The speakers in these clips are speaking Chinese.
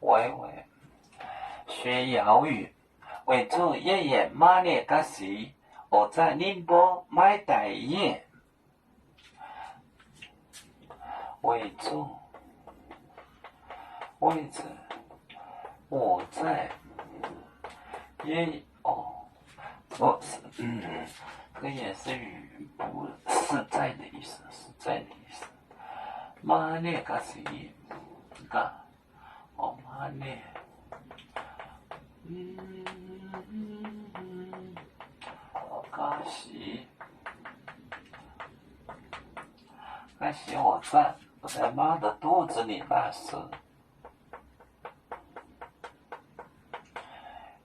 喂，学哑语，为做爷爷妈咧个时，我在宁波买大爷。为做，位置，我在爷我是这个也是语不是在的意思，是在的意思。妈咧个时，个我妈咧。可惜我在妈的肚子里那时，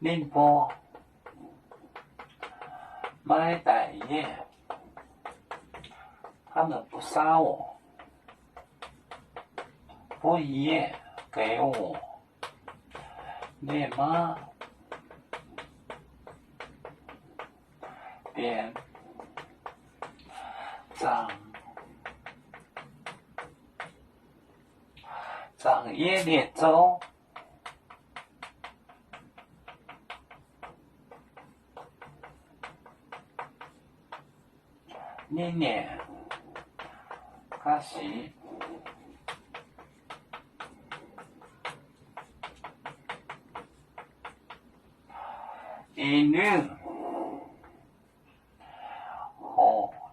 宁波买大爷，他们不杀我，不一夜给我你妈边长夜列州，年年开始一律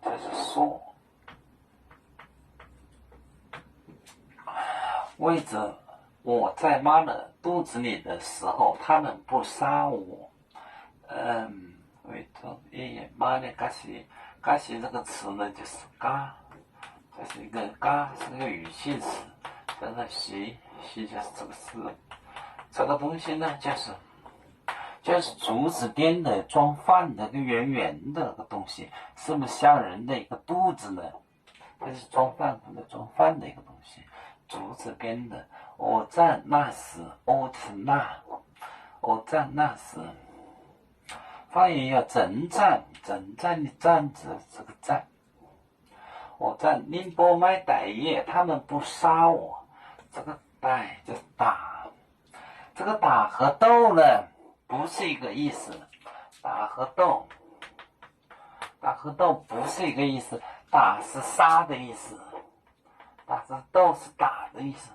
就是说为着我在妈的肚子里的时候，他们不杀我。为着爷爷妈的嘎西这个词呢，就是嘎，这是一个嘎，是个语气词。这个西就是这个字，这个东西呢，就是竹子编的装饭的个圆圆的个东西，是不是像人的一个肚子呢？这是装饭的一个东西，竹子编的。我在那时，我在那时，方言要整站的站字，这个站。我在宁波买大爷，他们不杀我。这个带就是打，这个打和斗呢，不是一个意思。打和斗不是一个意思。打是杀的意思，斗是打的意思。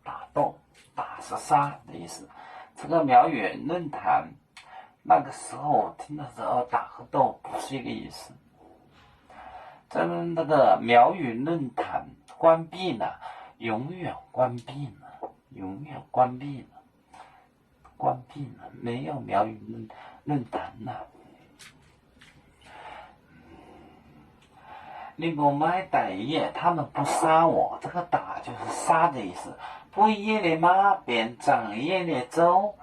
打斗，打是杀的意思。这个苗语论坛那个时候我听的时候，打和斗不是一个意思。咱们那个苗语论坛关闭了，永远关闭了，没有苗语论坛了。宁波买大爷，他们不杀我，这个打就是杀的意思。不夜的妈变长夜的粥，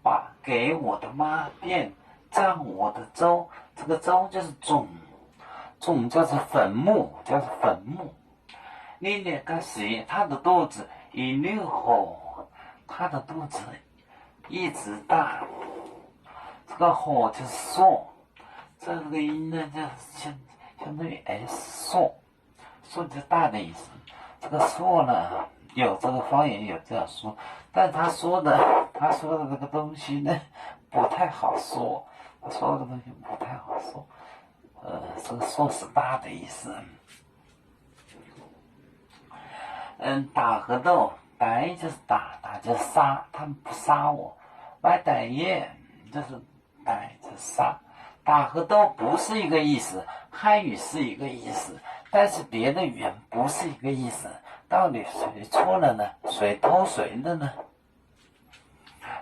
把给我的妈变长我的粥，这个粥就是种就是坟墓，你那个谁，他的肚子一溜火，他的肚子一直大，这个火就是硕，这个音呢就是相当于 s 硕就是大的意思。这个硕呢，有这个方言有这样说，但他说的这个东西呢不太好说，这个硕是大的意思。打和斗，打就是打就是杀，他们不杀我。买大爷就是打就是杀，打和斗不是一个意思，汉语是一个意思，但是别的语言不是一个意思。到底谁错了呢？谁偷谁的呢？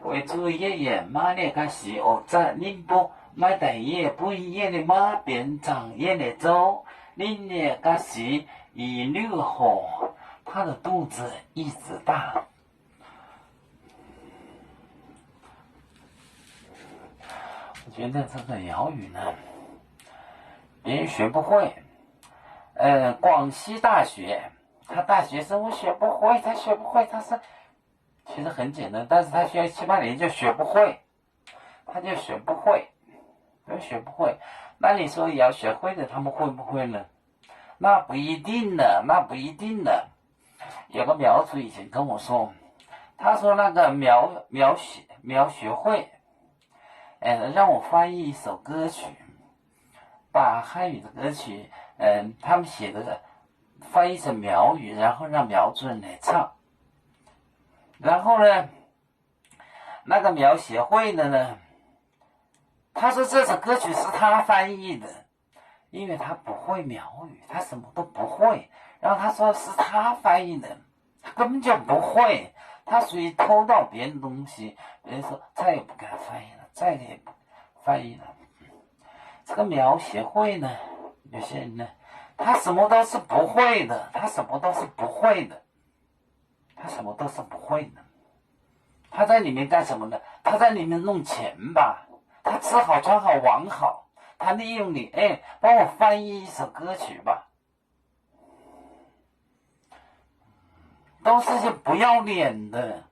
为做爷爷妈咧个时，我在宁波买大爷，不一夜的妈变长夜的粥，宁咧个时一溜火，他的肚子一直大。我觉得这个谣语呢，别人学不会。广西大学，他大学生我学不会，他是其实很简单，但是他学7、8年就学不会，那你说也要学会的，他们会不会呢？那不一定的。有个苗族以前跟我说，他说那个苗学会，让我翻译一首歌曲，把汉语的歌曲，他们写的翻译成苗语，然后让苗族人来唱。然后呢，那个苗协会的呢，他说这首歌曲是他翻译的，因为他不会苗语，他什么都不会。然后他说是他翻译的，他根本就不会，他属于偷到别人东西。别人说再也不敢翻译了，再也不翻译了。这个苗协会呢，有些人呢，他什么都是不会的，他什么都是不会的，他在里面干什么呢？他在里面弄钱吧，他吃好穿好玩好，他利用你，帮我翻译一首歌曲吧，都是些不要脸的。